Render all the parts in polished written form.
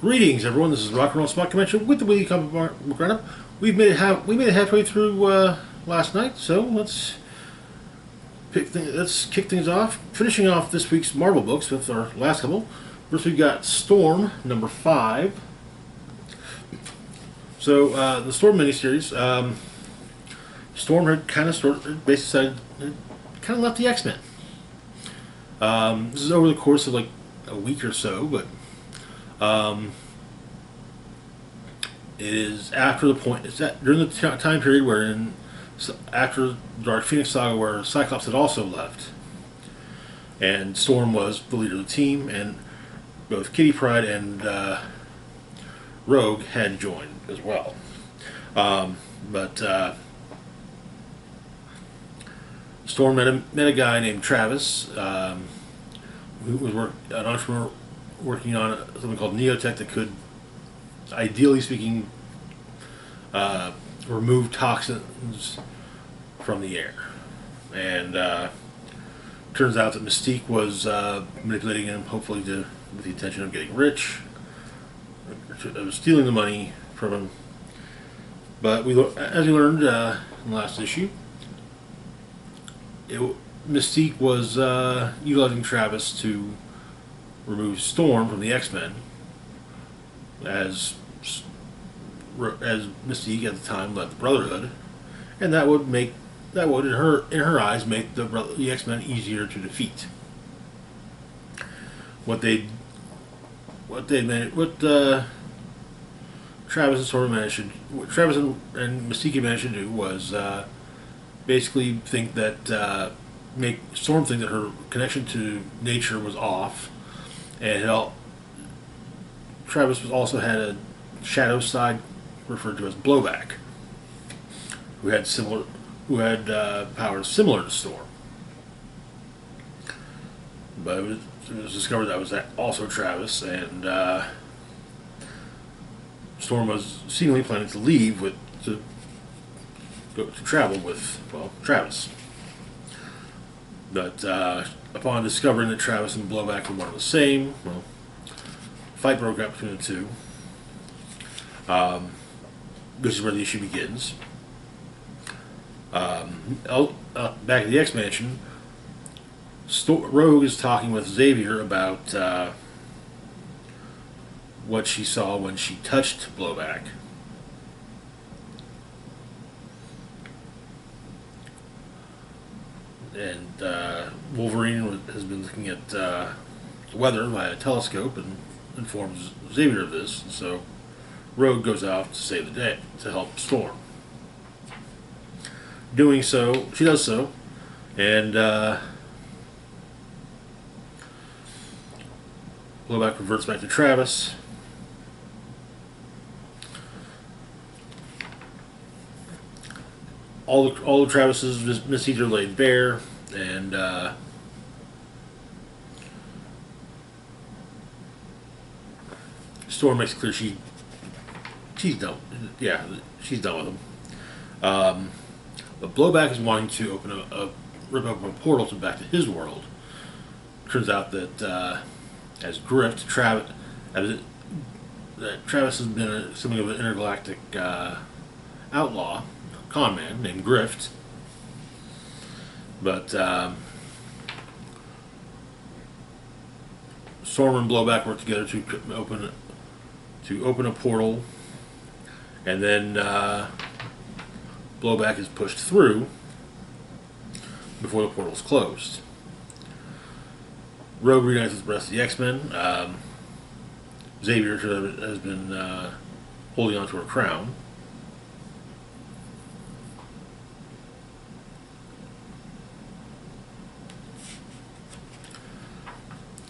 Greetings, everyone. This is Rock and Roll Spot Convention with the Weekly Comic Book Roundup. We made it halfway through last night, so let's kick things off. Finishing off this week's Marvel books with our last couple. First, we've got Storm #5. So the Storm miniseries. Storm had basically said, kind of left the X-Men. This is over the course of like a week or so, but it is after the point. It's during the time period wherein after Dark Phoenix saga, where Cyclops had also left, and Storm was the leader of the team, and both Kitty Pryde and Rogue had joined as well. But Storm met a guy named Travis, who was an entrepreneur working on something called Neotech that could, ideally speaking, remove toxins from the air. And turns out that Mystique was manipulating him, hopefully with the intention of getting rich, stealing the money from him. But as we learned in the last issue, Mystique was utilizing Travis to remove Storm from the X-Men, as Mystique at the time led the Brotherhood, and that would in her eyes make the X-Men easier to defeat. What Travis and Mystique managed to do was basically think that make Storm think that her connection to nature was off, and Travis also had a shadow side referred to as Blowback, who had powers similar to Storm. But it was discovered that was also Travis, and Storm was seemingly planning to leave to travel with Travis. But upon discovering that Travis and Blowback were one and the same, fight broke out between the two. This is where the issue begins. Back at the X-Mansion, Rogue is talking with Xavier about what she saw when she touched Blowback. And Wolverine has been looking at weather via a telescope and informs Xavier of this. So Rogue goes out to save the day to help Storm. Doing so, she does so, and Blowback reverts back to Travis. All of Travis's misdeeds are laid bare, and Storm makes it clear she's done. Yeah, she's done with him. But Blowback is wanting to rip open a portal back to his world. Turns out that as Grift, Travis has been something of an intergalactic outlaw, con man named Grift. But Storm and Blowback work together to open a portal, and then Blowback is pushed through before the portal is closed. Rogue reunites with the rest of the X-Men. Xavier has been holding onto her crown.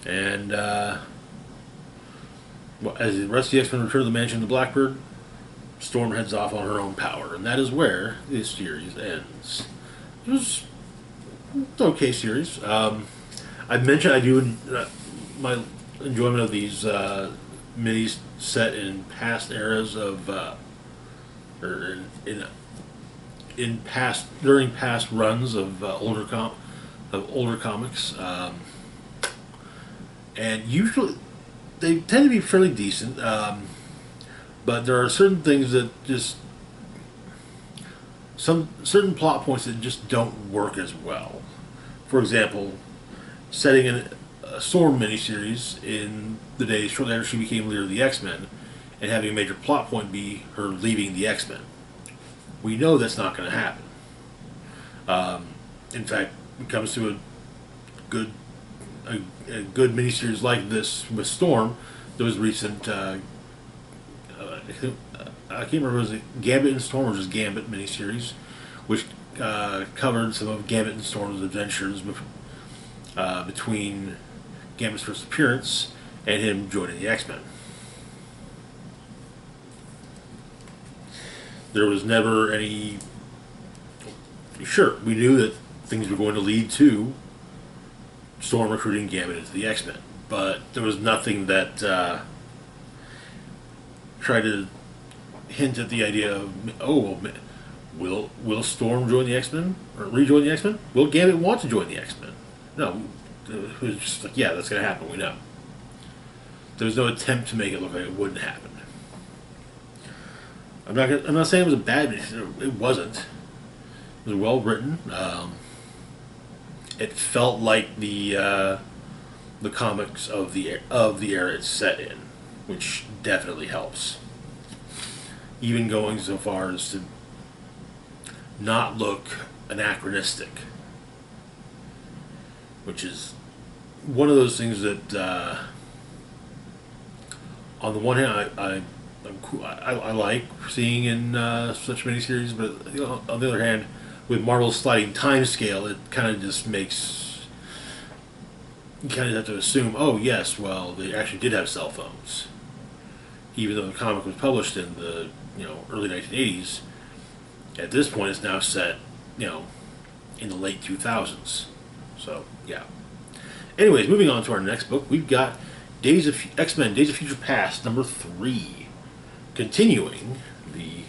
And as the rest of the X-Men return to the mansion of the Blackbird, Storm heads off on her own power, and that is where this series ends. It was an okay series. I mentioned I do my enjoyment of these minis set in past eras of, or during past runs of older comics, and usually they tend to be fairly decent, but there are certain things that just some certain plot points that just don't work as well. For example, setting a Storm miniseries in the days shortly after she became leader of the X-Men, and having a major plot point be her leaving the X-Men. We know that's not going to happen. In fact, when it comes to good a good miniseries like this with Storm, there was recent. I can't remember if it was Gambit and Storm or just Gambit miniseries, which covered some of Gambit and Storm's adventures between Gambit's first appearance and him joining the X-Men. There was never any. Sure, we knew that things were going to lead to Storm recruiting Gambit into the X-Men, but there was nothing that tried to hint at the idea of, oh, well, will Storm join the X-Men or rejoin the X-Men? Will Gambit want to join the X-Men? No, it was just like, yeah, that's going to happen. We know. There was no attempt to make it look like it wouldn't happen. I'm not saying it was a bad mission. It wasn't. It was well written. It felt like the comics of the era it's set in, which definitely helps. Even going so far as to not look anachronistic, which is one of those things that, on the one hand, I like seeing in such miniseries, but on the other hand, with Marvel's sliding time scale, it kind of just makes you kind of have to assume, oh yes, well they actually did have cell phones, even though the comic was published in the early 1980s. At this point, it's now set in the late 2000s. So yeah. Anyways, moving on to our next book, we've got X-Men: Days of Future Past #3. Continuing the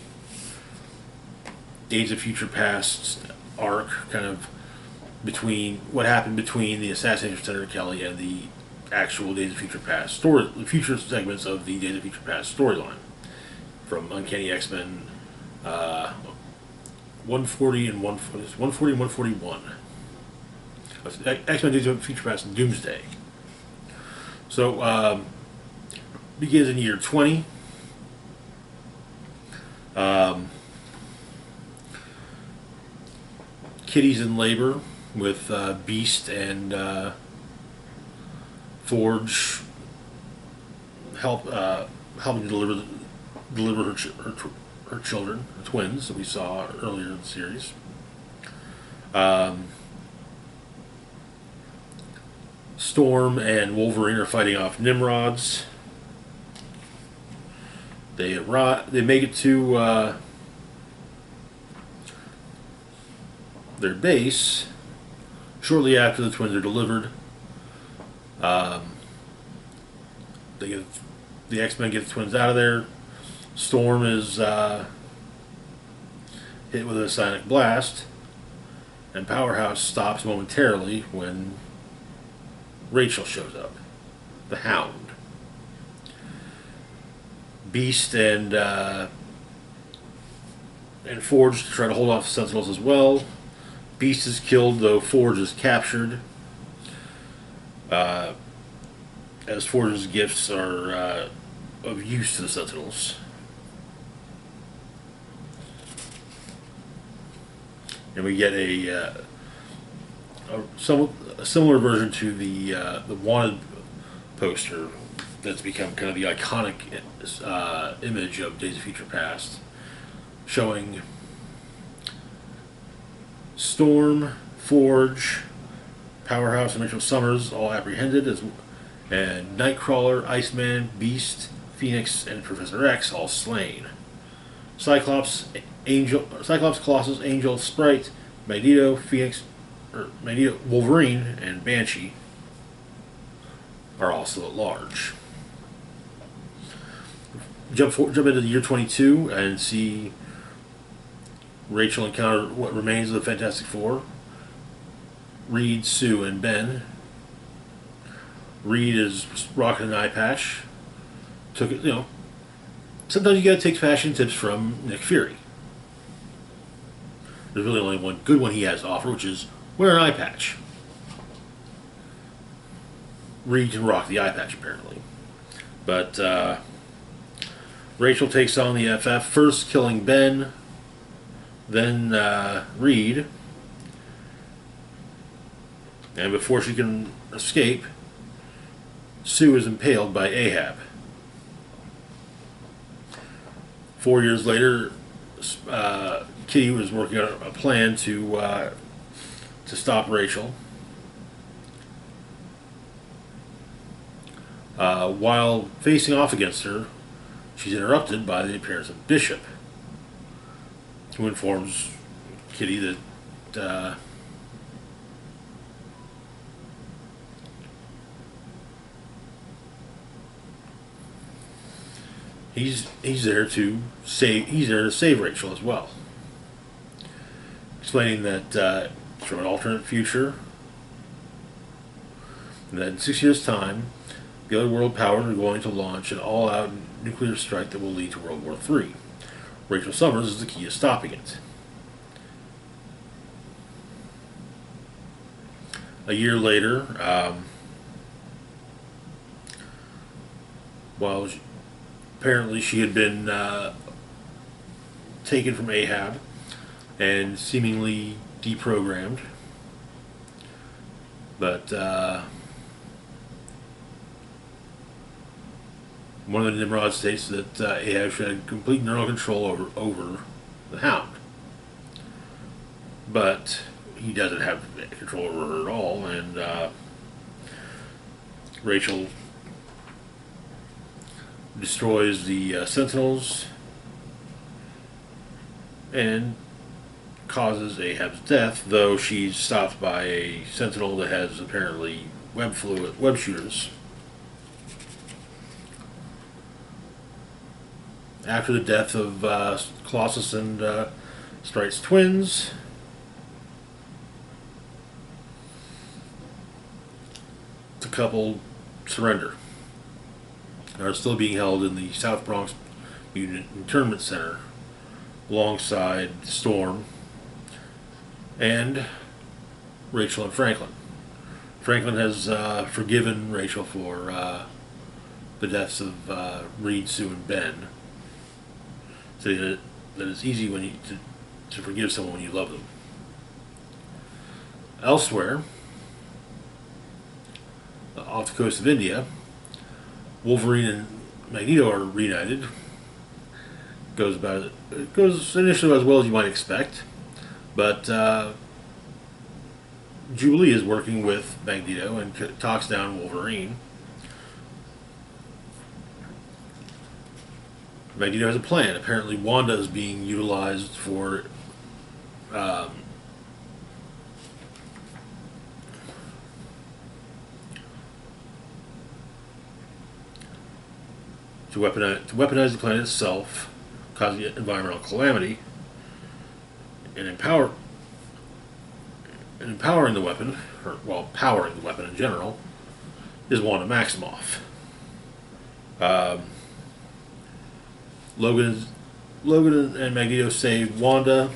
Days of Future Past arc, kind of between what happened between the assassination of Senator Kelly and the actual Days of Future Past story, the future segments of the Days of Future Past storyline, from Uncanny X-Men 140 and 141. X-Men: Days of Future Past and Doomsday. So begins in year 20. Kitty's in labor with Beast and Forge helping to deliver her children, her twins that we saw earlier in the series. Storm and Wolverine are fighting off Nimrods. They make it to their base shortly after the twins are delivered. The X-Men get the twins out of there. Storm is hit with a sonic blast, and Powerhouse stops momentarily when Rachel shows up, the Hound. Beast and Forge try to hold off the Sentinels as well. Beast is killed, though Forge is captured. As Forge's gifts are of use to the Sentinels. And we get a similar version to the Wanted poster that's become kind of the iconic image of Days of Future Past, showing Storm, Forge, Powerhouse, and Rachel Summers all apprehended, and Nightcrawler, Iceman, Beast, Phoenix, and Professor X all slain. Cyclops, Colossus, Angel, Sprite, Magneto, Wolverine, and Banshee are also at large. Jump into the year 22 and see Rachel encounter what remains of the Fantastic Four. Reed, Sue, and Ben Reed is rocking an eye patch. Took it, you know. Sometimes you gotta take fashion tips from Nick Fury. There's really only one good one he has to offer, which is wear an eye patch. Reed can rock the eye patch, apparently. But Rachel takes on the FF, first killing Ben, then Reed. And before she can escape, Sue is impaled by Ahab. 4 years later, Kitty was working on a plan to stop Rachel. While facing off against her, she's interrupted by the appearance of Bishop, who informs Kitty that he's there to save Rachel as well, explaining that it's from an alternate future, and that in 6 years' time, the other world powers are going to launch an all-out nuclear strike that will lead to World War III. Rachel Summers is the key to stopping it. A year later, apparently she had been taken from Ahab and seemingly deprogrammed, but one of the Nimrod states that Ahab should have complete neural control over the Hound. But he doesn't have control over her at all, and Rachel destroys the Sentinels and causes Ahab's death, though she's stopped by a Sentinel that has apparently web shooters. After the death of Colossus and Strike's twins, the couple surrender. They are still being held in the South Bronx Mutant Internment Center alongside Storm and Rachel and Franklin. Franklin has forgiven Rachel for the deaths of Reed, Sue, and Ben. So that it's easy to forgive someone when you love them. Elsewhere, off the coast of India, Wolverine and Magneto are reunited. It goes initially as well as you might expect, but Jubilee is working with Magneto and talks down Wolverine. Magneto has a plan. Apparently, Wanda is being utilized to weaponize the planet itself, causing environmental calamity, and empowering the weapon, powering the weapon in general, is Wanda Maximoff. Logan and Magneto save Wanda.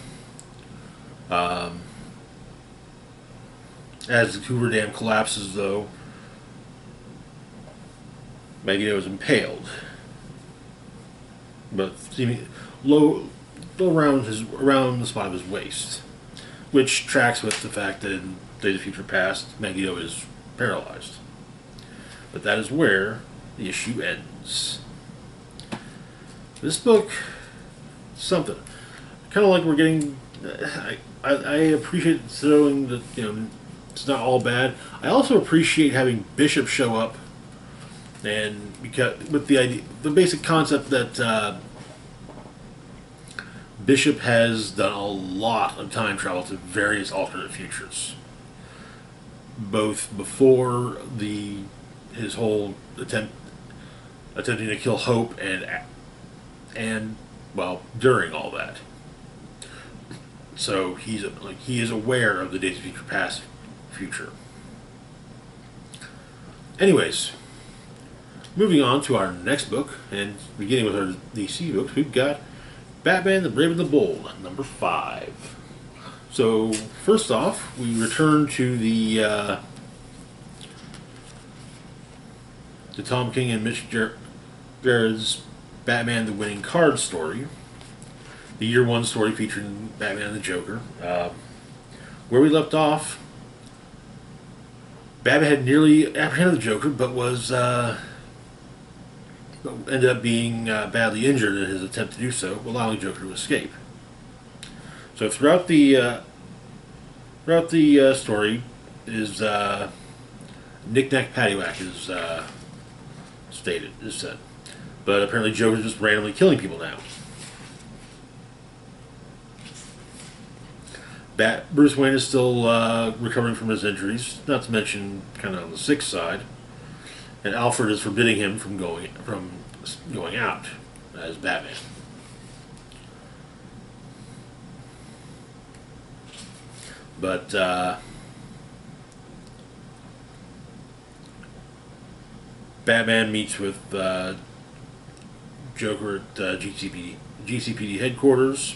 As the Hoover Dam collapses, though, Magneto is impaled, but seeming low around the spot of his waist, which tracks with the fact that in Days of Future Past, Magneto is paralyzed. But that is where the issue ends. This book, something kind of like we're getting. I appreciate showing that it's not all bad. I also appreciate having Bishop show up, and because with the basic concept that Bishop has done a lot of time travel to various alternate futures, both before his whole attempting to kill Hope and during all that. So he is aware of the Days of Future Past future. Anyways, moving on to our next book, and beginning with our DC books, we've got Batman the Brave and the Bold, number 5. So, first off, we return to the Tom King and Mitch Gerard's Batman the Winning Card story. The Year 1 story featuring Batman and the Joker. Where we left off, Batman had nearly apprehended the Joker, but ended up being badly injured in his attempt to do so, allowing Joker to escape. So throughout the story is knick-knack paddywhack is said, but apparently Joker's just randomly killing people now. Bruce Wayne is still recovering from his injuries, not to mention kind of on the sick side, and Alfred is forbidding him from going out as Batman. But Batman meets with Joker at GCPD headquarters,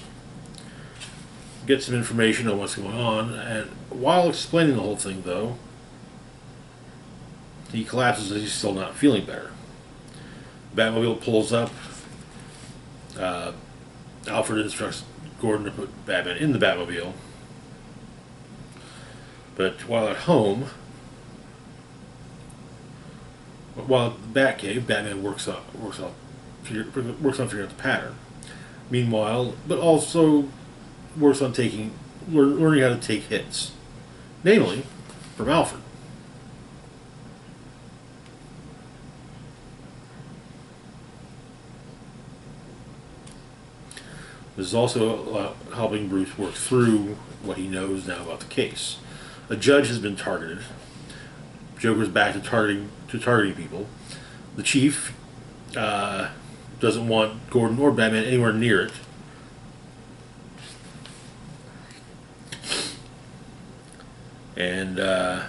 gets some information on what's going on, and while explaining the whole thing, though, he collapses as he's still not feeling better. Batmobile pulls up. Alfred instructs Gordon to put Batman in the Batmobile. But while at home, while at the Batcave, Batman works on figuring out the pattern. Meanwhile, but also works on learning how to take hits, namely from Alfred. This is also helping Bruce work through what he knows now about the case. A judge has been targeted. Joker's back to targeting people. The chief doesn't want Gordon or Batman anywhere near it. And the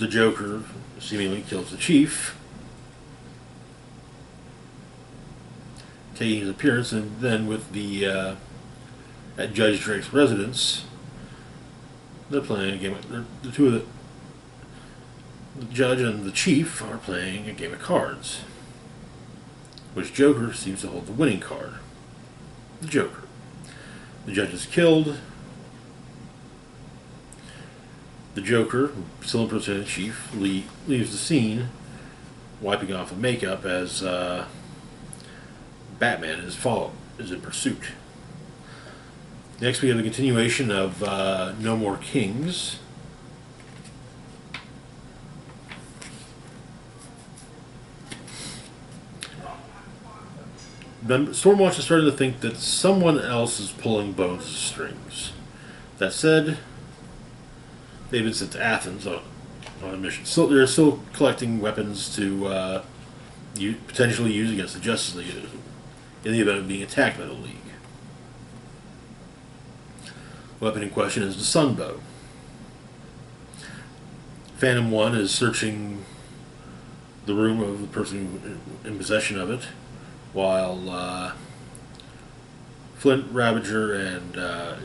Joker seemingly kills the chief, taking his appearance, and then with the at Judge Drake's residence, they're playing a game. The two of the judge and the chief are playing a game of cards, which Joker seems to hold the winning card. The Joker. The judge is killed. The Joker, still impersonating the chief, leaves the scene, wiping off the makeup as Batman is in pursuit. Next, we have the continuation of No More Kings. Stormwatch is starting to think that someone else is pulling Bones' strings. That said, they've been sent to Athens on a mission. So they're still collecting weapons to potentially use against the Justice League in the event of being attacked by the League. The weapon in question is the Sunbow. Phantom 1 is searching the room of the person in possession of it, while Flint, Ravager, and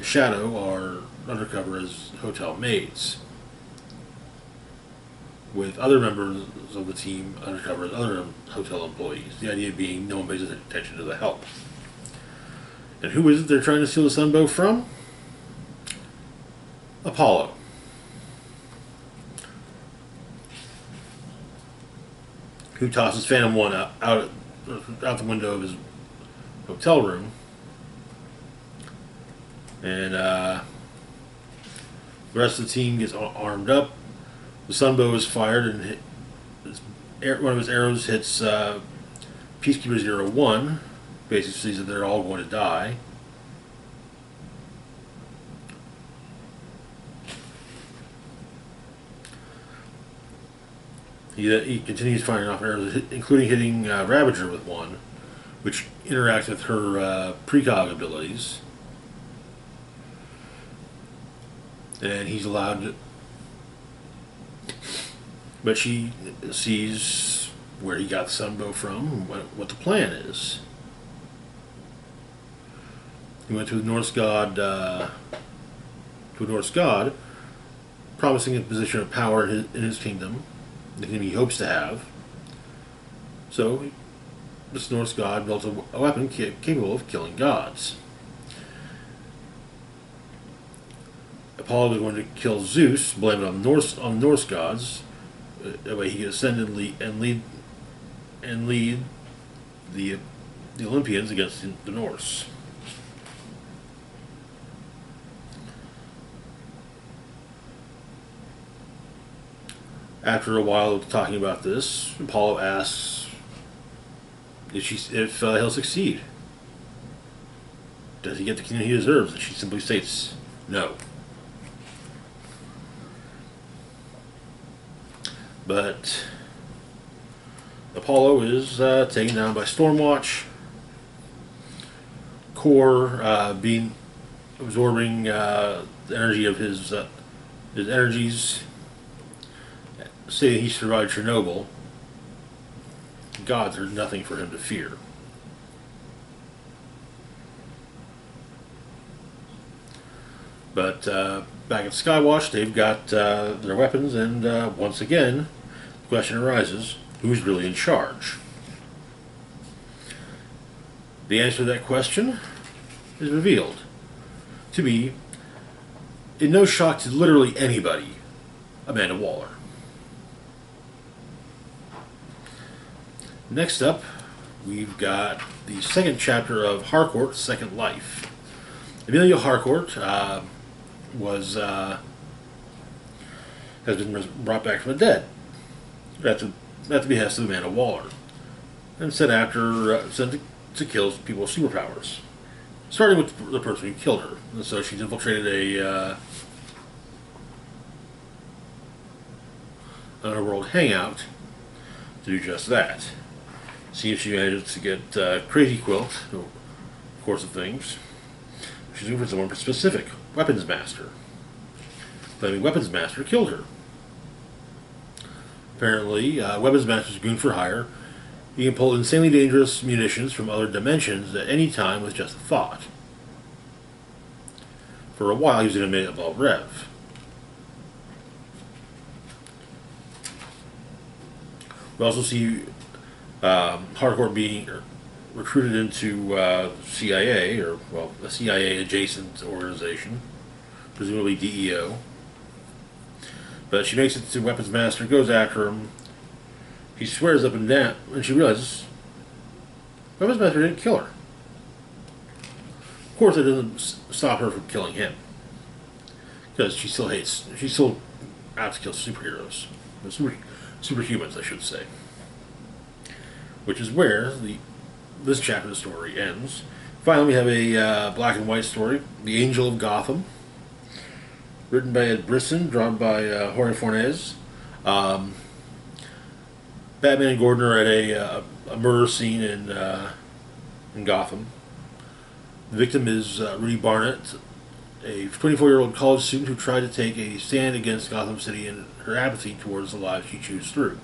Shadow are undercover as hotel maids, with other members of the team undercover as other hotel employees. The idea being no one pays attention to the help. And who is it they're trying to steal the Sunbow from? Apollo. Who tosses Phantom 1 out the window of his hotel room. And the rest of the team gets armed up. The Sunbow is fired, and one of his arrows hits Peacekeeper 01. Basically sees that they're all going to die. He continues firing off arrows, including hitting Ravager with one, which interacts with her precog abilities. and he's allowed to. But she sees where he got the sunbow from, what the plan is. He went to a Norse god, promising a position of power in his kingdom, the kingdom he hopes to have. So, this Norse god built a weapon capable of killing gods. Apollo was going to kill Zeus, blame it on the Norse gods. That way he could ascend and lead the Olympians against the Norse. After a while of talking about this, Apollo asks if he'll succeed. Does he get the kingdom he deserves? And she simply states, no. But Apollo is taken down by Stormwatch. Core absorbing the energy of his energies, saying he survived Chernobyl. Gods are nothing for him to fear. But back at Skywatch, they've got their weapons, and once again, the question arises, who's really in charge? The answer to that question is revealed to be, in no shock to literally anybody, Amanda Waller. Next up, we've got the second chapter of Harcourt's Second Life. Amelia Harcourt has been brought back from the dead at the behest of Amanda Waller, and sent to kill people with superpowers, starting with the person who killed her. And so she's infiltrated an underworld hangout to do just that. See if she manages to get Crazy Quilt, of course of things. She's looking for someone specific, Weapons Master. Claiming Weapons Master killed her. Apparently, Weapons Master's goon for hire. He can pull insanely dangerous munitions from other dimensions at any time with just a thought. For a while, he was going to make it above rev. We also see Harcourt being recruited into CIA, or, well, a CIA-adjacent organization, presumably DEO. But she makes it to Weapons Master, goes after him. He swears up and down, and she realizes Weapons Master didn't kill her. Of course, it doesn't stop her from killing him, because she's still out to kill superheroes, superhumans, I should say. Which is where this chapter of the story ends. Finally, we have a black and white story, The Angel of Gotham, written by Ed Brisson, drawn by Jorge Fornes. Batman and Gordon are at a murder scene in Gotham. The victim is Rudy Barnett, a 24-year-old college student who tried to take a stand against Gotham City and her apathy towards the lives she chews through,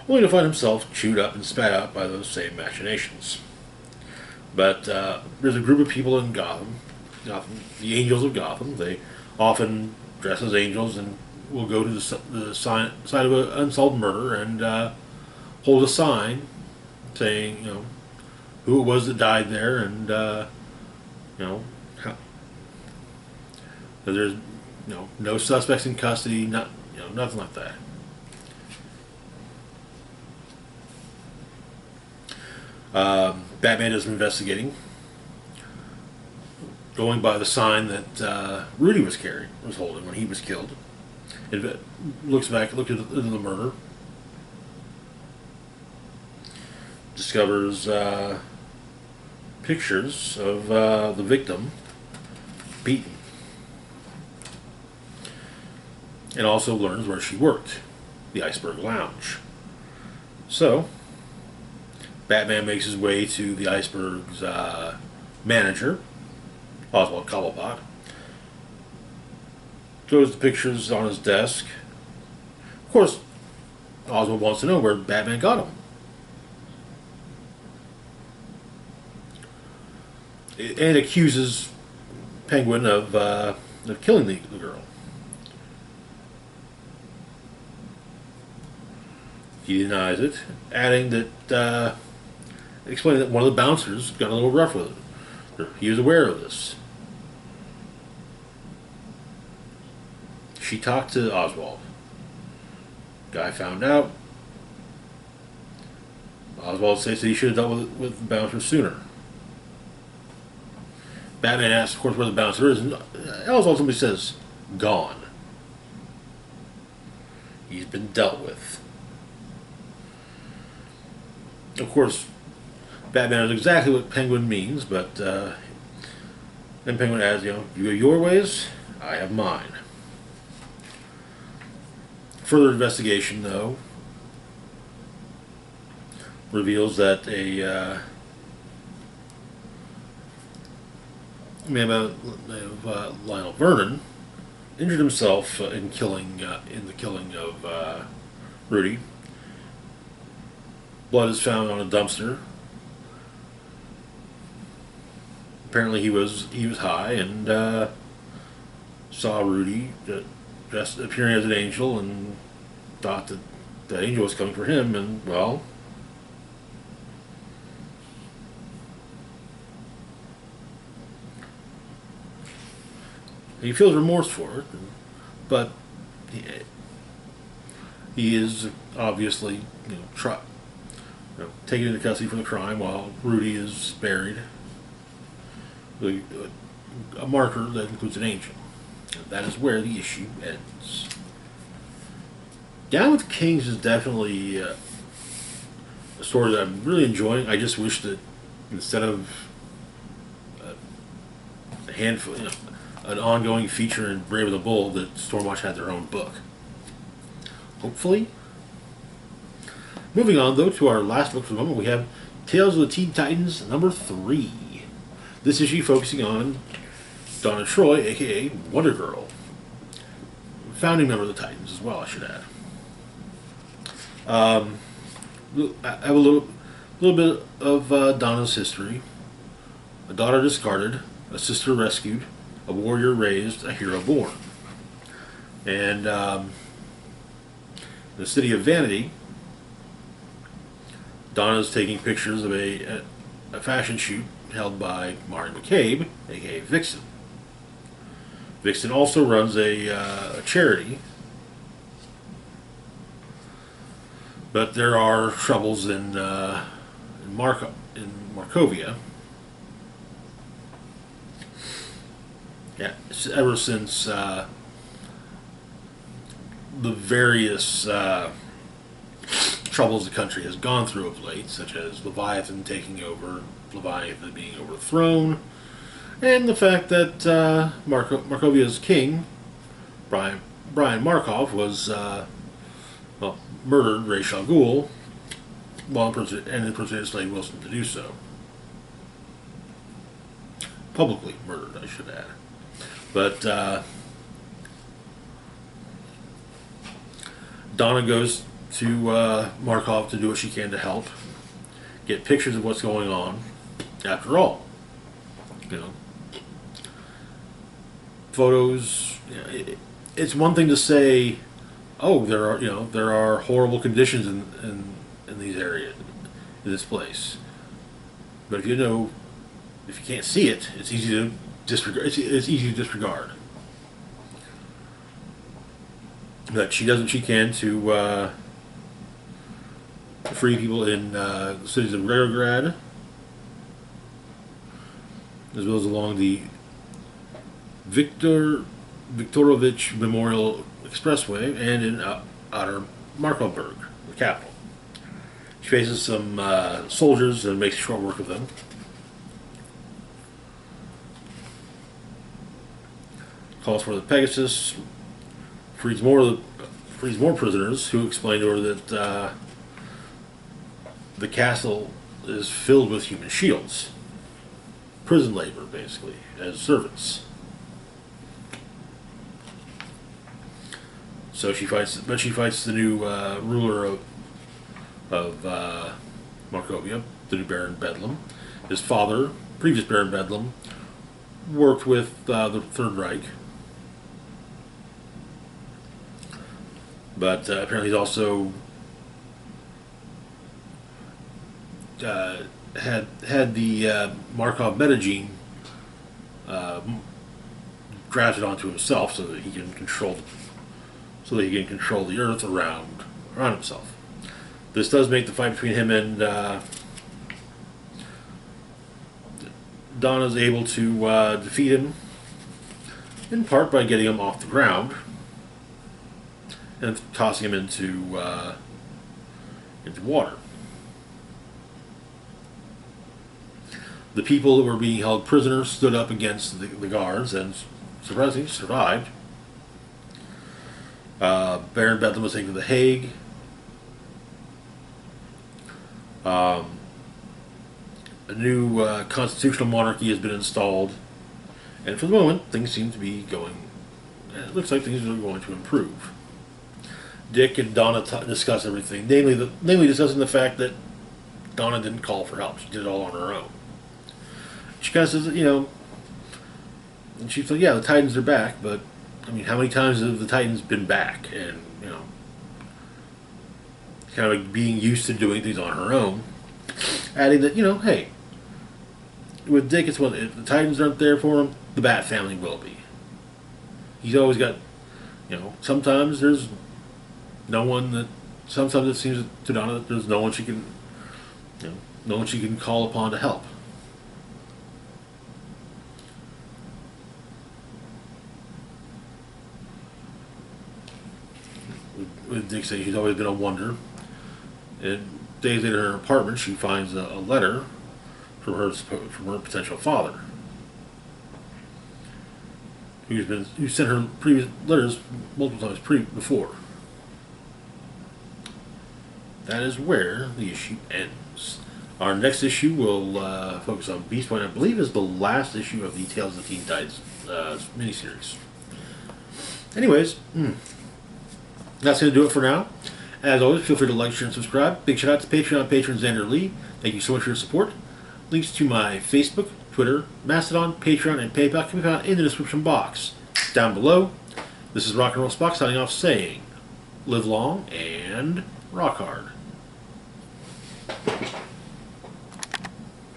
only to find himself chewed up and spat out by those same machinations. But there's a group of people in Gotham, the Angels of Gotham. They often dress as angels and will go to the site of an unsolved murder and hold a sign saying, who it was that died there, and how, that there's no suspects in custody, nothing like that. Batman does some investigating, going by the sign that Rudy was holding when he was killed. It looked into the murder, discovers pictures of the victim beaten, and also learns where she worked, the Iceberg Lounge. So Batman makes his way to the Iceberg's manager, Oswald Cobblepot, throws the pictures on his desk. Of course, Oswald wants to know where Batman got them. And accuses Penguin of killing the girl. He denies it, adding that, explaining that one of the bouncers got a little rough with it. He was aware of this. She talked to Oswald. Guy found out. Oswald says that he should have dealt with the bouncer sooner. Batman asks, of course, where the bouncer is, and Oswald simply says, gone. He's been dealt with. Of course, Batman knows exactly what Penguin means, but then Penguin adds, you have your ways, I have mine. Further investigation, though, reveals that a man by Lionel Vernon injured himself in the killing of Rudy. Blood is found on a dumpster. Apparently, he was high and saw Rudy just appearing as an angel and thought that the angel was coming for him, and well, he feels remorse for it, but he is obviously taken into custody for the crime while Rudy is buried. A marker that includes an angel. And that is where the issue ends. Down with Kings is definitely a story that I'm really enjoying. I just wish that instead of a handful, an ongoing feature in Brave and the Bold, that Stormwatch had their own book. Hopefully. Moving on, though, to our last book for the moment, we have Tales of the Teen Titans, number 3. This issue focusing on Donna Troy, a.k.a. Wonder Girl. Founding member of the Titans as well, I should add. I have a little bit of Donna's history. A daughter discarded, a sister rescued, a warrior raised, a hero born. And the city of Vanity, Donna's taking pictures of a fashion shoot held by Mari McCabe, a.k.a. Vixen. Vixen also runs a charity, but there are troubles in Markovia. Yeah, ever since the various troubles the country has gone through of late, such as Leviathan taking over, Leviathan being overthrown, and the fact that Markovia's king, Brian Markov, was murdered, Ra's al Ghul, and impersonated Slade Wilson to do so. Publicly murdered, I should add. But Donna goes to Markov to do what she can to help, get pictures of what's going on. After all, photos. It's one thing to say, "Oh, there are horrible conditions in these areas, in this place," but if you can't see it, it's easy to disregard. It's easy to disregard. But she does what she can to free people in the cities of Retrograd, as well as along the Viktorovich Memorial Expressway and in outer Markovburg, the capital. She faces some soldiers and makes short work of them. Calls for the Pegasus, frees more prisoners, who explain to her that the castle is filled with human shields. Prison labor, basically, as servants. So she fights, but she fights the new ruler of Markovia, the new Baron Bedlam. His father, previous Baron Bedlam, worked with the Third Reich, but apparently he's also had the Markov metagene drafted onto himself so that he can control the Earth around himself. This does make the fight between him and Donna's able to defeat him in part by getting him off the ground and tossing him into water. The people that were being held prisoners stood up against the guards and surprisingly survived. Baron Bedlam was taken to the Hague. A new constitutional monarchy has been installed, and for the moment, things seem to be going. It looks like things are going to improve. Dick and Donna discuss everything, namely discussing the fact that Donna didn't call for help; she did it all on her own. She kind of says, and she's like, "Yeah, the Titans are back, but I mean, how many times have the Titans been back?" And kind of like being used to doing things on her own, adding that, hey, with Dick, it's what if the Titans aren't there for him, the Bat family will be. He's always got, sometimes there's no one that. Sometimes it seems to Donna that there's no one she can, no one she can call upon to help. With Dick saying she's always been a wonder. And days later in her apartment, she finds a letter from her potential father, who sent her previous letters multiple times before. That is where the issue ends. Our next issue will focus on Beast Boy, and I believe is the last issue of the Tales of the Teen Titans miniseries. Anyways, that's going to do it for now. As always, feel free to like, share, and subscribe. Big shout out to Patreon patron Xander Lee. Thank you so much for your support. Links to my Facebook, Twitter, Mastodon, Patreon, and PayPal can be found in the description box down below. This is Rock and Roll Spock signing off saying, live long and rock hard.